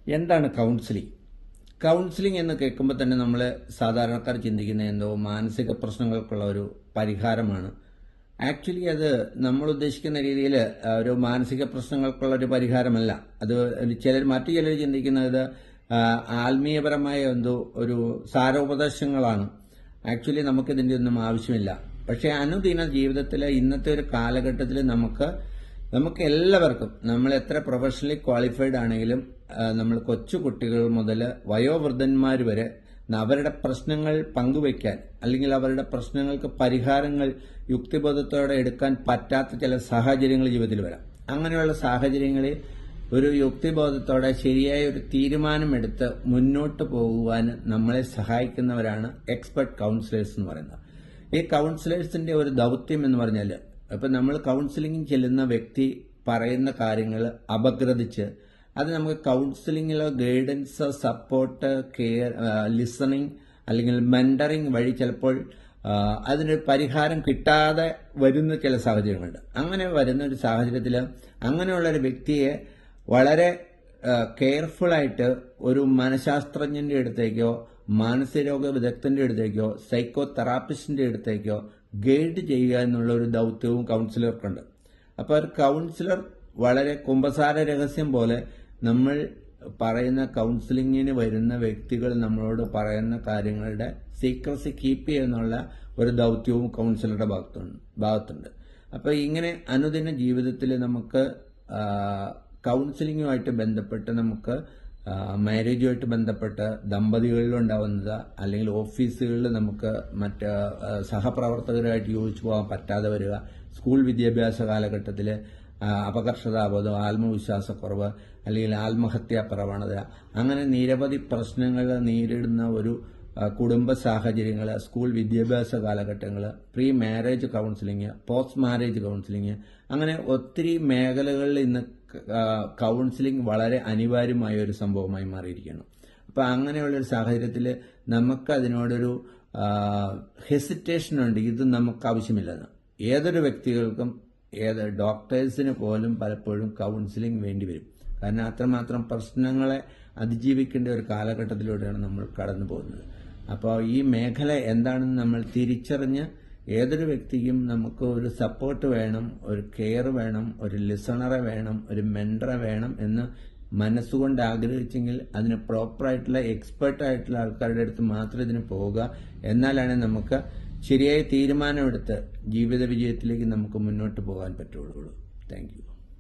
എന്താണ് counselling? Counselling എന്ന് കേൾക്കുമ്പോൾ തന്നെ നമ്മൾ സാധാരണക്കാർ ചിന്തിക്കുന്ന എന്തോ മാനസിക പ്രശ്നങ്ങൾക്കുള്ള ഒരു പരിഹാരമാണ്. ആക്ച്വലി അത് നമ്മൾ ഉദ്ദേശിക്കുന്ന രീതിയിൽ ഒരു മാനസിക പ്രശ്നങ്ങൾക്കുള്ള ഒരു പരിഹാരമല്ല. അത് മറ്റു ചിലർ ചിന്തിക്കുന്നത് ആത്മീയപരമായ എന്തോ ഒരു സാരോപദേശങ്ങളാണ്. ആക്ച്വലി നമുക്കിതിൻ്റെ ഒന്നും ആവശ്യമില്ല. പക്ഷേ അനുദിന ജീവിതത്തിലെ ഇന്നത്തെ ഒരു കാലഘട്ടത്തിൽ നമുക്ക് എല്ലാവർക്കും, നമ്മൾ എത്ര പ്രൊഫഷണലി ക്വാളിഫൈഡ് ആണെങ്കിലും, നമ്മൾ കൊച്ചു കുട്ടികൾ മുതൽ വയോവൃദ്ധന്മാർ വരെ അവരുടെ പ്രശ്നങ്ങൾ പങ്കുവയ്ക്കാൻ അല്ലെങ്കിൽ അവരുടെ പ്രശ്നങ്ങൾക്ക് പരിഹാരങ്ങൾ യുക്തിബോധത്തോടെ എടുക്കാൻ പറ്റാത്ത ചില സാഹചര്യങ്ങൾ ജീവിതത്തിൽ വരാം. അങ്ങനെയുള്ള സാഹചര്യങ്ങളിൽ ഒരു യുക്തിബോധത്തോടെ ശരിയായ ഒരു തീരുമാനമെടുത്ത് മുന്നോട്ട് പോകുവാൻ നമ്മളെ സഹായിക്കുന്നവരാണ് എക്സ്പെർട്ട് കൗൺസിലേഴ്സ് എന്ന് പറയുന്നത്. ഈ കൗൺസിലേഴ്സിന്റെ ഒരു ദൗത്യം എന്ന് പറഞ്ഞാൽ, ഇപ്പം നമ്മൾ കൗൺസിലിംഗ് ചെല്ലുന്ന വ്യക്തി പറയുന്ന കാര്യങ്ങൾ അപഗ്രഥിച്ച് അത് നമുക്ക് കൗൺസിലിംഗിലോ ഗൈഡൻസ്, സപ്പോർട്ട്, കെയർ, ലിസണിങ് അല്ലെങ്കിൽ മെന്ററിങ് വഴി ചിലപ്പോൾ അതിനൊരു പരിഹാരം കിട്ടാതെ വരുന്ന ചില സാഹചര്യങ്ങളുണ്ട്. അങ്ങനെ വരുന്ന ഒരു സാഹചര്യത്തിൽ അങ്ങനെയുള്ളൊരു വ്യക്തിയെ വളരെ കെയർഫുള്ളായിട്ട് ഒരു മനഃശാസ്ത്രജ്ഞന്റെ അടുത്തേക്കോ മാനസികരോഗ വിദഗ്ധന്റെ അടുത്തേക്കോ സൈക്കോ തെറാപ്പിസ്റ്റിന്റെ അടുത്തേക്കോ ഗൈഡ് ചെയ്യുക എന്നുള്ള ഒരു ദൗത്യവും കൗൺസിലർക്കുണ്ട്. അപ്പോൾ ഒരു കൗൺസിലർ വളരെ കുമ്പസാര രഹസ്യം പോലെ നമ്മൾ പറയുന്ന കൗൺസിലിങ്ങിന് വരുന്ന വ്യക്തികൾ നമ്മളോട് പറയുന്ന കാര്യങ്ങളുടെ സീക്രസി കീപ്പ് ചെയ്യുന്നുള്ള ഒരു ദൗത്യവും കൗൺസിലറുടെ ഭാഗത്തുണ്ട്. അപ്പോൾ ഇങ്ങനെ അനുദിന ജീവിതത്തിൽ നമുക്ക് കൗൺസിലിങ്ങുമായിട്ട് ബന്ധപ്പെട്ട് നമുക്ക് മാരേജുമായിട്ട് ബന്ധപ്പെട്ട് ദമ്പതികളിലുണ്ടാവുന്നത് അല്ലെങ്കിൽ ഓഫീസുകളിൽ നമുക്ക് മറ്റ് സഹപ്രവർത്തകരുമായിട്ട് യോജിച്ചു പോകാൻ പറ്റാതെ വരിക, സ്കൂൾ വിദ്യാഭ്യാസ കാലഘട്ടത്തിൽ അപകർഷതാബോധം, ആത്മവിശ്വാസക്കുറവ് അല്ലെങ്കിൽ ആത്മഹത്യാ പ്രവണത, അങ്ങനെ നിരവധി പ്രശ്നങ്ങൾ നേരിടുന്ന ഒരു കുടുംബ സാഹചര്യങ്ങൾ, സ്കൂൾ വിദ്യാഭ്യാസ കാലഘട്ടങ്ങൾ, pre marriage counselling, post marriage counselling, അങ്ങനെ ഒത്തിരി മേഖലകളിൽ ഇന്ന് കൗൺസിലിംഗ് വളരെ അനിവാര്യമായ ഒരു സംഭവമായി മാറിയിരിക്കുകയാണ്. അപ്പം അങ്ങനെയുള്ളൊരു സാഹചര്യത്തിൽ നമുക്ക് അതിനോടൊരു ഹെസിറ്റേഷൻ ഉണ്ട്, ഇത് നമുക്ക് ആവശ്യമില്ലെന്ന്. ഏതൊരു വ്യക്തികൾക്കും, ഡോക്ടേഴ്സിന് പോലും പലപ്പോഴും കൗൺസിലിംഗ് വേണ്ടി വരും. കാരണം അത്രമാത്രം പ്രശ്നങ്ങളെ അതിജീവിക്കേണ്ട ഒരു കാലഘട്ടത്തിലൂടെയാണ് നമ്മൾ കടന്നു പോകുന്നത്. അപ്പോൾ ഈ മേഖല എന്താണെന്ന് നമ്മൾ തിരിച്ചറിഞ്ഞ് ഏതൊരു വ്യക്തിക്കും നമുക്ക് ഒരു സപ്പോർട്ട് വേണം, ഒരു കെയർ വേണം, ഒരു ലിസണറെ വേണം, ഒരു മെന്ററെ വേണം എന്ന് മനസ്സുകൊണ്ട് ആഗ്രഹിച്ചെങ്കിൽ അതിന് പ്രോപ്പറായിട്ടുള്ള എക്സ്പെർട്ടായിട്ടുള്ള ആൾക്കാരുടെ അടുത്ത് മാത്രം ഇതിന് പോവുക. എന്നാലാണ് നമുക്ക് ശരിയായ തീരുമാനമെടുത്ത് ജീവിത വിജയത്തിലേക്ക് നമുക്ക് മുന്നോട്ട് പോകാൻ പറ്റുള്ളൂ. Thank you.